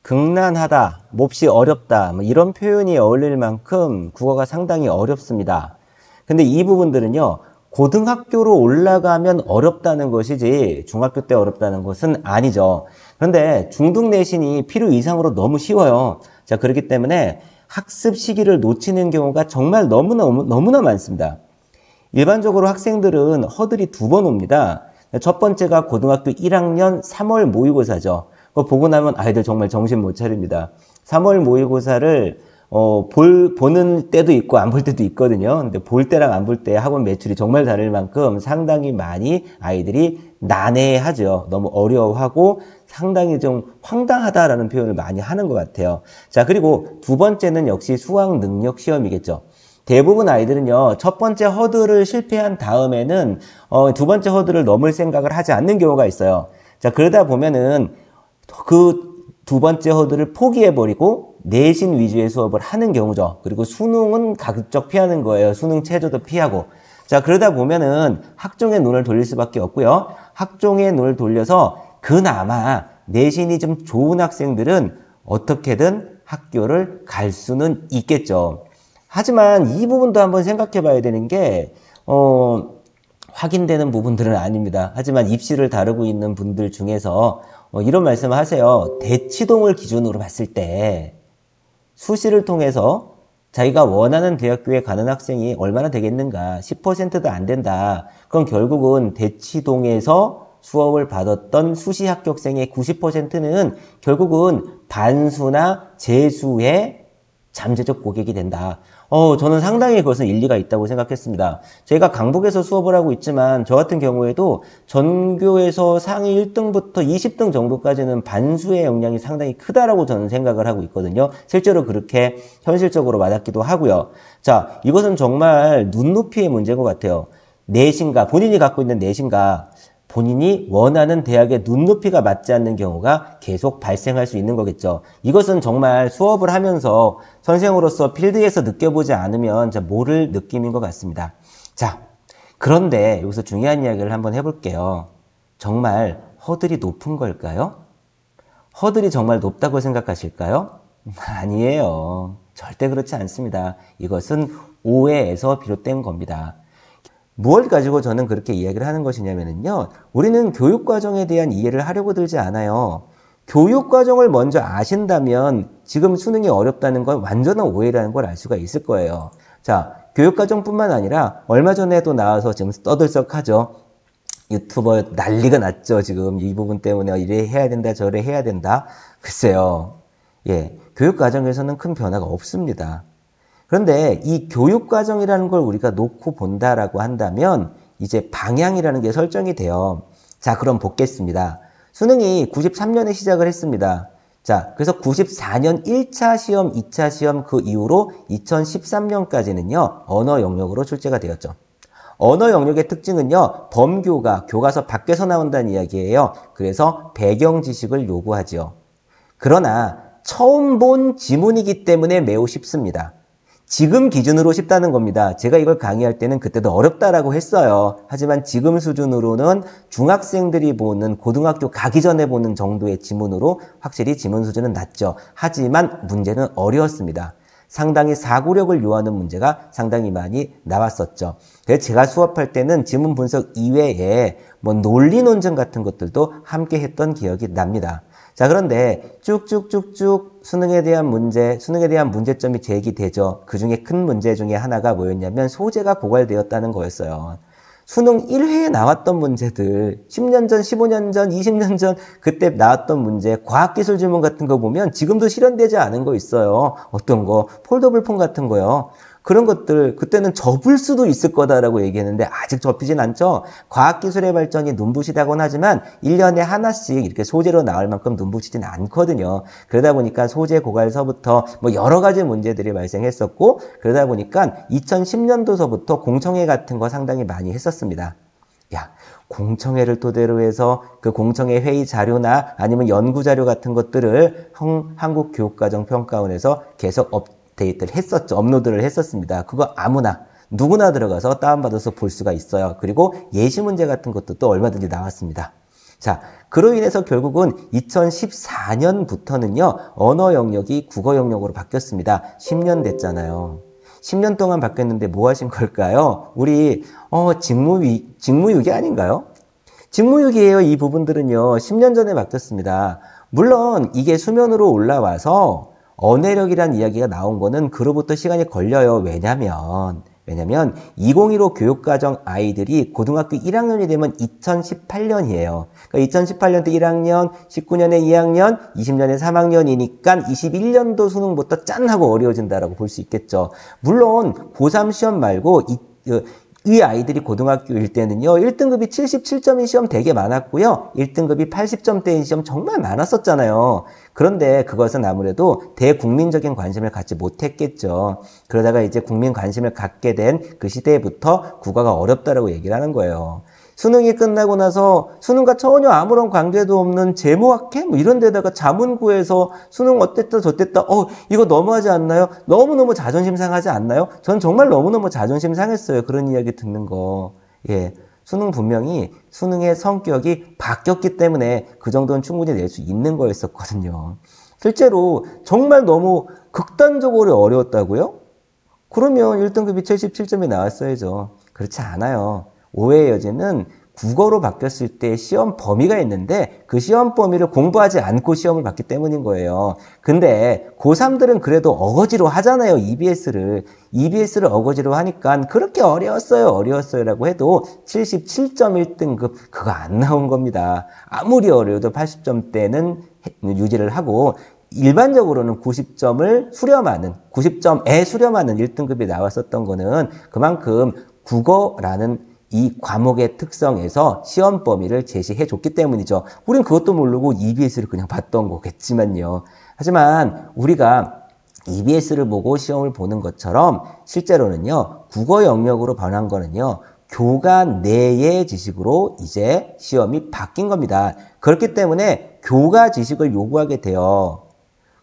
극난하다, 몹시 어렵다, 뭐 이런 표현이 어울릴 만큼 국어가 상당히 어렵습니다. 근데 이 부분들은요, 고등학교로 올라가면 어렵다는 것이지 중학교 때 어렵다는 것은 아니죠. 그런데 중등 내신이 필요 이상으로 너무 쉬워요. 자, 그렇기 때문에 학습 시기를 놓치는 경우가 정말 너무나 많습니다. 일반적으로 학생들은 허들이 두 번 옵니다. 첫 번째가 고등학교 1학년 3월 모의고사죠. 그거 보고 나면 아이들 정말 정신 못 차립니다. 3월 모의고사를 보는 때도 있고 안 볼 때도 있거든요. 근데 볼 때랑 안 볼 때 학원 매출이 정말 다를 만큼 상당히 많이 아이들이 난해하죠. 너무 어려워하고 상당히 좀 황당하다라는 표현을 많이 하는 것 같아요. 자, 그리고 두 번째는 역시 수학 능력 시험이겠죠. 대부분 아이들은요, 첫 번째 허들을 실패한 다음에는 두 번째 허들을 넘을 생각을 하지 않는 경우가 있어요. 자, 그러다 보면은 그 두 번째 허들을 포기해버리고 내신 위주의 수업을 하는 경우죠. 그리고 수능은 가급적 피하는 거예요. 수능 최저도 피하고. 자, 그러다 보면은 학종의 눈을 돌릴 수밖에 없고요. 학종의 눈을 돌려서 그나마 내신이 좀 좋은 학생들은 어떻게든 학교를 갈 수는 있겠죠. 하지만 이 부분도 한번 생각해 봐야 되는 게, 확인되는 부분들은 아닙니다. 하지만 입시를 다루고 있는 분들 중에서 이런 말씀을 하세요. 대치동을 기준으로 봤을 때 수시를 통해서 자기가 원하는 대학교에 가는 학생이 얼마나 되겠는가? 10%도 안 된다. 그럼 결국은 대치동에서 수업을 받았던 수시 합격생의 90%는 결국은 반수나 재수의 잠재적 고객이 된다. 저는 상당히 그것은 일리가 있다고 생각했습니다. 제가 강북에서 수업을 하고 있지만 저 같은 경우에도 전교에서 상위 1등부터 20등 정도까지는 반수의 역량이 상당히 크다라고 저는 생각을 하고 있거든요. 실제로 그렇게 현실적으로 맞았기도 하고요. 자, 이것은 정말 눈높이의 문제인 것 같아요. 내신과 본인이 갖고 있는 내신과 본인이 원하는 대학의 눈높이가 맞지 않는 경우가 계속 발생할 수 있는 거겠죠. 이것은 정말 수업을 하면서 선생으로서 필드에서 느껴보지 않으면 모를 느낌인 것 같습니다. 자, 그런데 여기서 중요한 이야기를 한번 해볼게요. 정말 허들이 높은 걸까요? 허들이 정말 높다고 생각하실까요? 아니에요. 절대 그렇지 않습니다. 이것은 오해에서 비롯된 겁니다. 무엇을 가지고 저는 그렇게 이야기를 하는 것이냐면요. 우리는 교육과정에 대한 이해를 하려고 들지 않아요. 교육과정을 먼저 아신다면 지금 수능이 어렵다는 건 완전한 오해라는 걸 알 수가 있을 거예요. 자, 교육과정뿐만 아니라 얼마 전에도 나와서 지금 떠들썩하죠. 유튜버 난리가 났죠. 지금 이 부분 때문에 이래 해야 된다, 저래 해야 된다. 글쎄요. 예, 교육과정에서는 큰 변화가 없습니다. 그런데 이 교육과정이라는 걸 우리가 놓고 본다라고 한다면 이제 방향이라는 게 설정이 돼요. 자, 그럼 보겠습니다. 수능이 93년에 시작을 했습니다. 자, 그래서 94년 1차 시험, 2차 시험 그 이후로 2013년까지는요, 언어 영역으로 출제가 되었죠. 언어 영역의 특징은요, 범교가 교과서 밖에서 나온다는 이야기예요. 그래서 배경 지식을 요구하지요. 그러나 처음 본 지문이기 때문에 매우 쉽습니다. 지금 기준으로 쉽다는 겁니다. 제가 이걸 강의할 때는 그때도 어렵다라고 했어요. 하지만 지금 수준으로는 중학생들이 보는 고등학교 가기 전에 보는 정도의 지문으로 확실히 지문 수준은 낮죠. 하지만 문제는 어려웠습니다. 상당히 사고력을 요하는 문제가 상당히 많이 나왔었죠. 그래서 제가 수업할 때는 지문 분석 이외에 논리 논증 같은 것들도 함께 했던 기억이 납니다. 자, 그런데 쭉쭉쭉쭉 수능에 대한 문제점이 제기되죠. 그 중에 큰 문제 중에 하나가 뭐였냐면 소재가 고갈되었다는 거였어요. 수능 1회에 나왔던 문제들, 10년 전, 15년 전, 20년 전 그때 나왔던 문제, 과학기술 지문 같은 거 보면 지금도 실현되지 않은 거 있어요. 어떤 거, 폴더블 폰 같은 거요. 그런 것들 그때는 접을 수도 있을 거다라고 얘기했는데 아직 접히진 않죠. 과학기술의 발전이 눈부시다곤 하지만 1년에 하나씩 이렇게 소재로 나올 만큼 눈부시진 않거든요. 그러다 보니까 소재 고갈서부터 여러 가지 문제들이 발생했었고, 그러다 보니까 2010년도서부터 공청회 같은 거 상당히 많이 했었습니다. 야, 공청회를 토대로 해서 그 공청회 회의 자료나 아니면 연구 자료 같은 것들을 한국교육과정평가원에서 계속 데이트를 했었죠. 업로드를 했었습니다. 그거 누구나 들어가서 다운받아서 볼 수가 있어요. 그리고 예시 문제 같은 것도 또 얼마든지 나왔습니다. 자, 그로 인해서 결국은 2014년부터는요, 언어 영역이 국어 영역으로 바뀌었습니다. 10년 됐잖아요. 10년 동안 바뀌었는데 뭐 하신 걸까요? 우리, 직무유기 아닌가요? 직무유기예요. 이 부분들은요, 10년 전에 바뀌었습니다. 물론, 이게 수면으로 올라와서 언어력이란 이야기가 나온 거는 그로부터 시간이 걸려요. 왜냐면 2015 교육과정 아이들이 고등학교 1학년이 되면 2018년이에요. 그러니까 2018년도 1학년, 19년에 2학년, 20년에 3학년이니까 21년도 수능부터 짠 하고 어려워진다라고 볼 수 있겠죠. 물론 고3 시험 말고 이 아이들이 고등학교일 때는요, 1등급이 77점인 시험 되게 많았고요, 1등급이 80점대인 시험 정말 많았었잖아요. 그런데 그것은 아무래도 대국민적인 관심을 갖지 못했겠죠. 그러다가 이제 국민 관심을 갖게 된 그 시대부터 국어가 어렵다라고 얘기를 하는 거예요. 수능이 끝나고 나서 수능과 전혀 아무런 관계도 없는 제모학회? 뭐 이런 데다가 자문구에서 수능 어땠다 저땠다, 이거 너무하지 않나요? 너무너무 자존심 상하지 않나요? 전 정말 너무너무 자존심 상했어요. 그런 이야기 듣는 거. 예. 수능 분명히 수능의 성격이 바뀌었기 때문에 그 정도는 충분히 낼 수 있는 거였었거든요. 실제로 정말 너무 극단적으로 어려웠다고요? 그러면 1등급이 77점이 나왔어야죠. 그렇지 않아요. 오해의 여지는 국어로 바뀌었을 때 시험 범위가 있는데 그 시험 범위를 공부하지 않고 시험을 봤기 때문인 거예요. 근데 고3들은 그래도 어거지로 하잖아요. EBS를 어거지로 하니까 그렇게 어려웠어요라고 해도 77.1등급 그거 안 나온 겁니다. 아무리 어려워도 80점대는 유지를 하고 일반적으로는 90점에 수렴하는 1등급이 나왔었던 거는 그만큼 국어라는 이 과목의 특성에서 시험 범위를 제시해 줬기 때문이죠. 우린 그것도 모르고 EBS를 그냥 봤던 거겠지만요. 하지만 우리가 EBS를 보고 시험을 보는 것처럼 실제로는요, 국어 영역으로 변한 거는요, 교과 내의 지식으로 이제 시험이 바뀐 겁니다. 그렇기 때문에 교과 지식을 요구하게 돼요.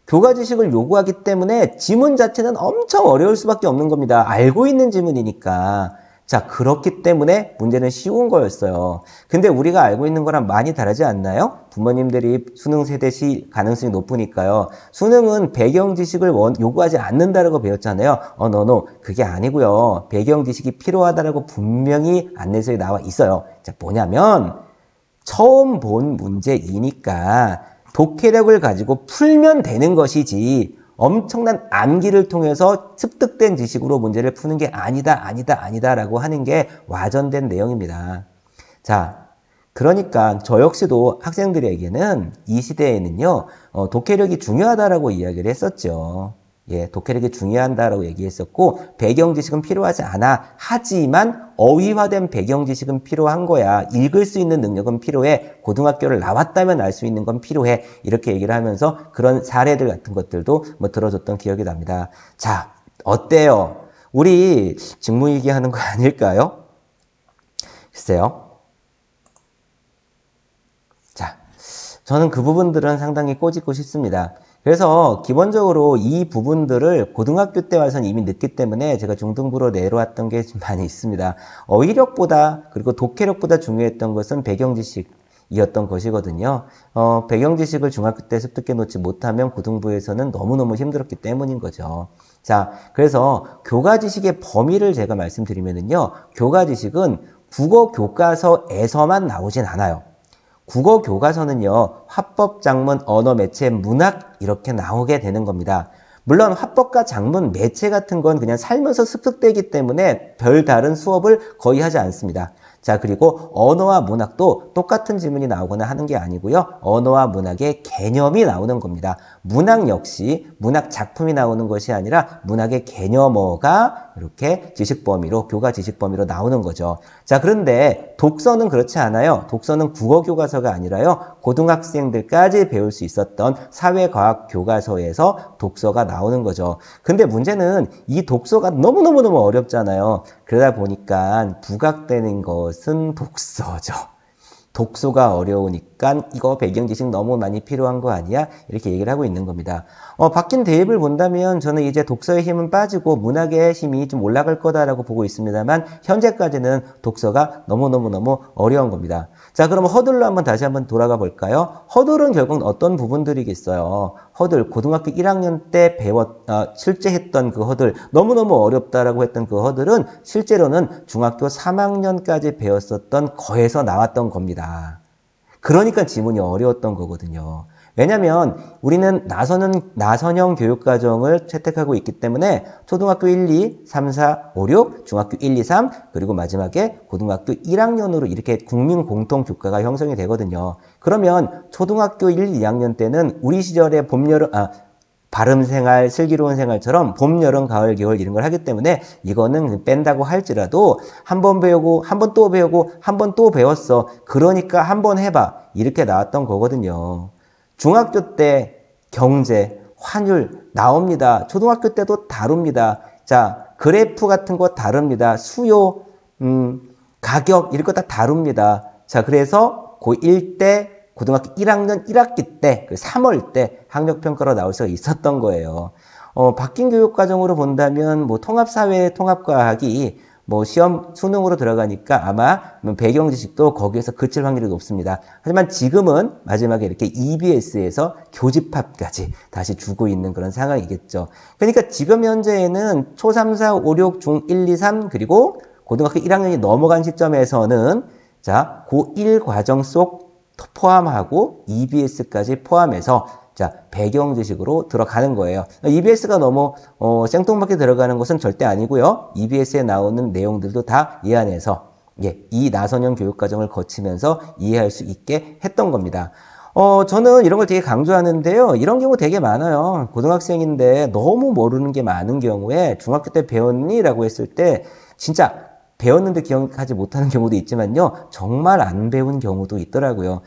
교과 지식을 요구하기 때문에 지문 자체는 엄청 어려울 수밖에 없는 겁니다. 알고 있는 지문이니까. 자, 그렇기 때문에 문제는 쉬운 거였어요. 근데 우리가 알고 있는 거랑 많이 다르지 않나요? 부모님들이 수능 세대시 가능성이 높으니까요. 수능은 배경 지식을 요구하지 않는다라고 배웠잖아요. no. 그게 아니고요. 배경 지식이 필요하다라고 분명히 안내서에 나와 있어요. 자, 뭐냐면 처음 본 문제이니까 독해력을 가지고 풀면 되는 것이지 엄청난 암기를 통해서 습득된 지식으로 문제를 푸는 게 아니다라고 하는 게 와전된 내용입니다. 자, 그러니까 저 역시도 학생들에게는 이 시대에는요, 독해력이 중요하다라고 이야기를 했었죠. 예, 독해력이 중요하다라고 얘기했었고, 배경 지식은 필요하지 않아. 하지만 어휘화된 배경 지식은 필요한 거야. 읽을 수 있는 능력은 필요해. 고등학교를 나왔다면 알 수 있는 건 필요해. 이렇게 얘기를 하면서 그런 사례들 같은 것들도 뭐 들어줬던 기억이 납니다. 자, 어때요? 우리 직무유기 하는 거 아닐까요? 글쎄요. 자, 저는 그 부분들은 상당히 꼬집고 싶습니다. 그래서 기본적으로 이 부분들을 고등학교 때 와서는 이미 늦기 때문에 제가 중등부로 내려왔던 게 좀 많이 있습니다. 어휘력보다 그리고 독해력보다 중요했던 것은 배경지식이었던 것이거든요. 배경지식을 중학교 때 습득해 놓지 못하면 고등부에서는 너무너무 힘들었기 때문인 거죠. 자, 그래서 교과지식의 범위를 제가 말씀드리면은요, 교과지식은 국어 교과서에서만 나오진 않아요. 국어 교과서는요, 화법, 작문, 언어, 매체, 문학 이렇게 나오게 되는 겁니다. 물론 화법과 작문, 매체 같은 건 그냥 살면서 습득되기 때문에 별다른 수업을 거의 하지 않습니다. 자, 그리고 언어와 문학도 똑같은 지문이 나오거나 하는 게 아니고요. 언어와 문학의 개념이 나오는 겁니다. 문학 역시 문학 작품이 나오는 것이 아니라 문학의 개념어가 이렇게 지식 범위로, 교과 지식 범위로 나오는 거죠. 자, 그런데 독서는 그렇지 않아요. 독서는 국어 교과서가 아니라요, 고등학생들까지 배울 수 있었던 사회과학 교과서에서 독서가 나오는 거죠. 근데 문제는 이 독서가 너무너무 어렵잖아요. 그러다 보니까 부각되는 것은 독서죠. 독소가 어려우니까 이거 배경 지식 너무 많이 필요한 거 아니야? 이렇게 얘기를 하고 있는 겁니다. 바뀐 대입을 본다면 저는 이제 독서의 힘은 빠지고 문학의 힘이 좀 올라갈 거다라고 보고 있습니다만 현재까지는 독서가 너무너무 어려운 겁니다. 자, 그럼 허들로 다시 한번 돌아가 볼까요? 허들은 결국 어떤 부분들이겠어요? 허들, 고등학교 1학년 때 실제 했던 그 허들, 너무너무 어렵다라고 했던 그 허들은 실제로는 중학교 3학년까지 배웠었던 거에서 나왔던 겁니다. 그러니까 지문이 어려웠던 거거든요. 왜냐면 우리는 나선형 교육과정을 채택하고 있기 때문에 초등학교 1, 2, 3, 4, 5, 6, 중학교 1, 2, 3, 그리고 마지막에 고등학교 1학년으로 이렇게 국민 공통 교과가 형성이 되거든요. 그러면 초등학교 1, 2학년 때는 우리 시절에 발음 생활, 슬기로운 생활처럼 봄, 여름, 가을, 겨울 이런 걸 하기 때문에 이거는 뺀다고 할지라도 한 번 배우고 한 번 또 배우고 한 번 또 배웠어. 그러니까 한 번 해봐. 이렇게 나왔던 거거든요. 중학교 때 경제, 환율 나옵니다. 초등학교 때도 다룹니다. 자, 그래프 같은 거 다릅니다. 수요, 가격 이런 거 다 다룹니다. 자, 그래서 고1 때 고등학교 1학년 1학기 때, 3월 때 학력평가로 나올 수가 있었던 거예요. 바뀐 교육과정으로 본다면, 통합사회, 통합과학이, 시험, 수능으로 들어가니까 아마 배경 지식도 거기에서 그칠 확률이 높습니다. 하지만 지금은 마지막에 이렇게 EBS에서 교집합까지 다시 주고 있는 그런 상황이겠죠. 그러니까 지금 현재에는 초 3, 4, 5, 6, 중 1, 2, 3, 그리고 고등학교 1학년이 넘어간 시점에서는 자, 고1 과정 속 포함하고 EBS까지 포함해서 자, 배경 지식으로 들어가는 거예요. EBS가 너무 생뚱맞게 들어가는 것은 절대 아니고요. EBS에 나오는 내용들도 다 이 안에서 이 나선형 교육과정을 거치면서 이해할 수 있게 했던 겁니다. 저는 이런 걸 되게 강조하는데요. 이런 경우 되게 많아요. 고등학생인데 너무 모르는 게 많은 경우에 중학교 때 배웠니? 라고 했을 때 진짜 배웠는데 기억하지 못하는 경우도 있지만요. 정말 안 배운 경우도 있더라고요.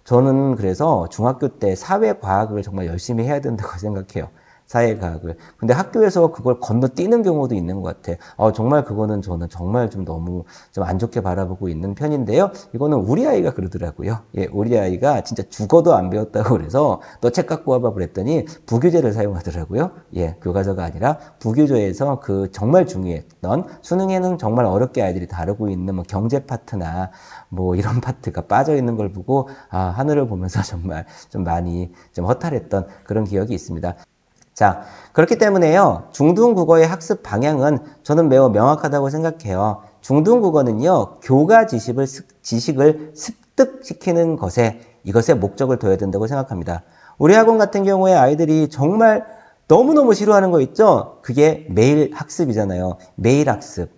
저는 그래서 중학교 때 사회과학을 정말 열심히 해야 된다고 생각해요. 사회과학을. 근데 학교에서 그걸 건너뛰는 경우도 있는 것 같아요. 정말 그거는 저는 정말 좀 너무 좀 안 좋게 바라보고 있는 편인데요. 이거는 우리 아이가 그러더라고요. 우리 아이가 진짜 죽어도 안 배웠다고 그래서 너 책 갖고 와봐 그랬더니 부교재를 사용하더라고요. 교과서가 아니라 부교재에서 그 정말 중요했던 수능에는 정말 어렵게 아이들이 다루고 있는 경제 파트나 이런 파트가 빠져 있는 걸 보고 하늘을 보면서 정말 좀 많이 좀 허탈했던 그런 기억이 있습니다. 자, 그렇기 때문에요. 중등국어의 학습 방향은 저는 매우 명확하다고 생각해요. 중등국어는요. 교과 지식을 습득시키는 이것에 목적을 둬야 된다고 생각합니다. 우리 학원 같은 경우에 아이들이 정말 너무너무 싫어하는 거 있죠? 그게 매일 학습이잖아요. 매일 학습.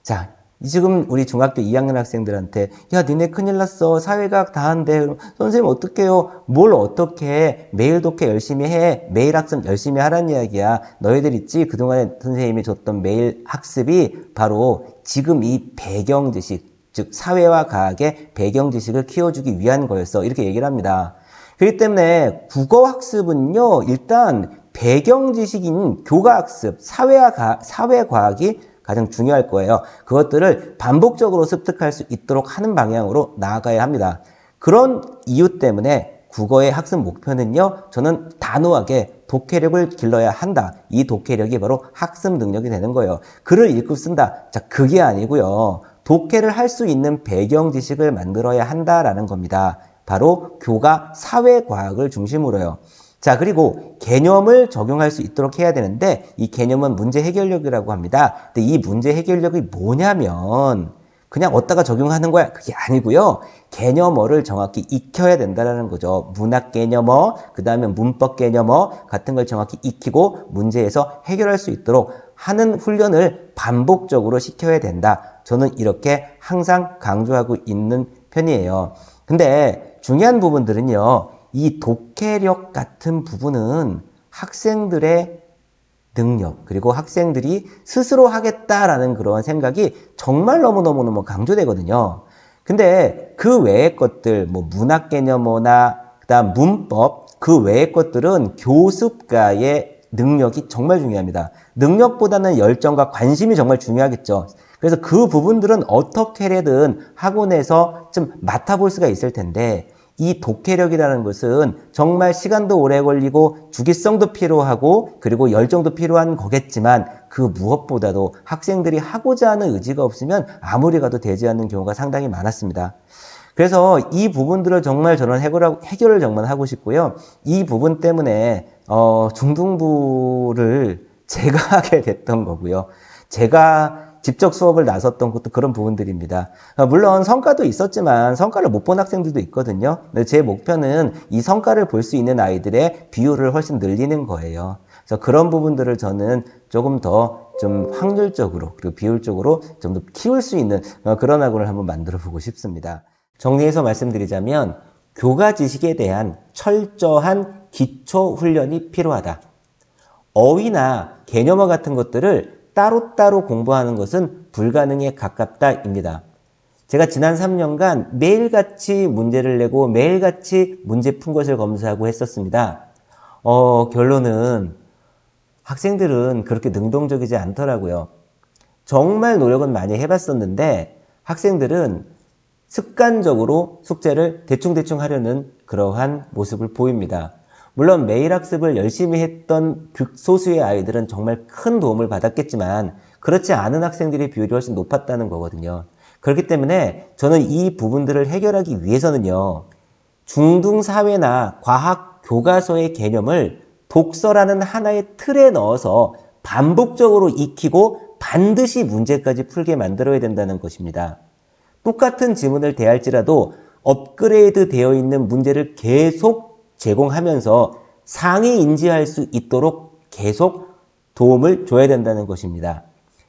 자, 지금 우리 중학교 2학년 학생들한테 야 니네 큰일 났어 사회과학 다 한대 선생님 어떡해요 뭘 어떻게 해 매일 독해 열심히 해 매일 학습 열심히 하란 이야기야 너희들 있지 그동안에 선생님이 줬던 매일 학습이 바로 지금 이 배경 지식 즉 사회와 과학의 배경 지식을 키워주기 위한 거였어 이렇게 얘기를 합니다. 그렇기 때문에 국어 학습은요 일단 배경 지식인 교과 학습 사회과학이 가장 중요할 거예요. 그것들을 반복적으로 습득할 수 있도록 하는 방향으로 나아가야 합니다. 그런 이유 때문에 국어의 학습 목표는요. 저는 단호하게 독해력을 길러야 한다. 이 독해력이 바로 학습 능력이 되는 거예요. 글을 읽고 쓴다. 자, 그게 아니고요. 독해를 할 수 있는 배경 지식을 만들어야 한다라는 겁니다. 바로 교과 사회과학을 중심으로요. 자, 그리고 개념을 적용할 수 있도록 해야 되는데 이 개념은 문제 해결력이라고 합니다. 근데 이 문제 해결력이 뭐냐면 그냥 얻다가 적용하는 거야. 그게 아니고요. 개념어를 정확히 익혀야 된다는 거죠. 문학 개념어, 그 다음에 문법 개념어 같은 걸 정확히 익히고 문제에서 해결할 수 있도록 하는 훈련을 반복적으로 시켜야 된다. 저는 이렇게 항상 강조하고 있는 편이에요. 근데 중요한 부분들은요. 이 독해력 같은 부분은 학생들의 능력 그리고 학생들이 스스로 하겠다라는 그런 생각이 정말 너무너무 강조되거든요. 근데 그 외의 것들 문학 개념어나 그다음 문법 그 외의 것들은 교습가의 능력이 정말 중요합니다. 능력보다는 열정과 관심이 정말 중요하겠죠. 그래서 그 부분들은 어떻게든 학원에서 좀 맡아볼 수가 있을 텐데 이 독해력이라는 것은 정말 시간도 오래 걸리고 주기성도 필요하고 그리고 열정도 필요한 거겠지만 그 무엇보다도 학생들이 하고자 하는 의지가 없으면 아무리 가도 되지 않는 경우가 상당히 많았습니다. 그래서 이 부분들을 정말 저는 해결을 정말 하고 싶고요. 이 부분 때문에 중등부를 제가 하게 됐던 거고요. 제가 직접 수업을 나섰던 것도 그런 부분들입니다. 물론 성과도 있었지만 성과를 못 본 학생들도 있거든요. 근데 제 목표는 이 성과를 볼 수 있는 아이들의 비율을 훨씬 늘리는 거예요. 그래서 그런 부분들을 저는 조금 더 좀 확률적으로 그리고 비율적으로 좀 더 키울 수 있는 그런 학원을 한번 만들어 보고 싶습니다. 정리해서 말씀드리자면 교과 지식에 대한 철저한 기초 훈련이 필요하다. 어휘나 개념어 같은 것들을 따로따로 공부하는 것은 불가능에 가깝다입니다. 제가 지난 3년간 매일같이 문제를 내고 매일같이 문제 푼 것을 검사하고 했었습니다. 결론은 학생들은 그렇게 능동적이지 않더라고요. 정말 노력은 많이 해봤었는데 학생들은 습관적으로 숙제를 대충대충 하려는 그러한 모습을 보입니다. 물론 매일 학습을 열심히 했던 극소수의 아이들은 정말 큰 도움을 받았겠지만 그렇지 않은 학생들의 비율이 훨씬 높았다는 거거든요. 그렇기 때문에 저는 이 부분들을 해결하기 위해서는요. 중등사회나 과학 교과서의 개념을 독서라는 하나의 틀에 넣어서 반복적으로 익히고 반드시 문제까지 풀게 만들어야 된다는 것입니다. 똑같은 지문을 대할지라도 업그레이드 되어 있는 문제를 계속 제공하면서 상위 인지할 수 있도록 계속 도움을 줘야 된다는 것입니다.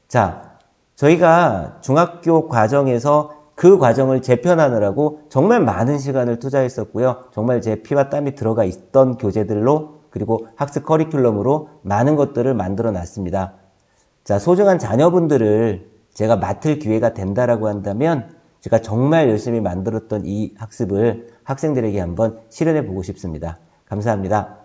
자, 저희가 중학교 과정에서 그 과정을 재편하느라고 정말 많은 시간을 투자했었고요. 정말 제 피와 땀이 들어가 있던 교재들로 그리고 학습 커리큘럼으로 많은 것들을 만들어 놨습니다. 자, 소중한 자녀분들을 제가 맡을 기회가 된다라고 한다면 제가 정말 열심히 만들었던 이 학습을 학생들에게 한번 실현해 보고 싶습니다. 감사합니다.